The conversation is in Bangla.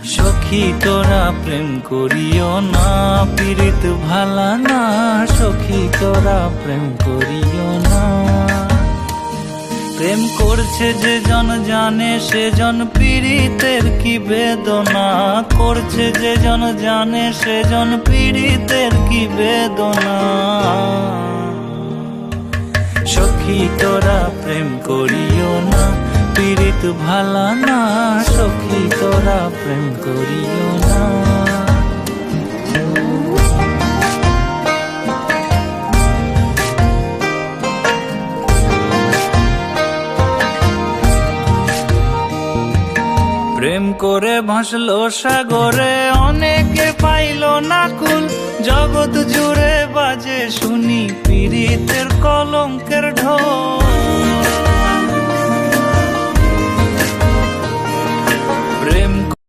সখী তোরা প্রেম করিও না, পীড়িত ভালা না। সখী তোরা প্রেম করিও না। প্রেম করছে যে জন জানে, সে জন পীড়িতের কি বেদনা করছে। যে জন জানে, সে জন পীড়িতের কি বেদনা। সখী তোরা প্রেম করিও না, পীড়িত ভালা না। সখী তোরা প্রেম করিও না। প্রেম করে ভাসলো সাগরে, অনেকে পাইল না কুল। জগৎ জুড়ে বাজে শুনি পীড়িতের কলঙ্কের ঢোল।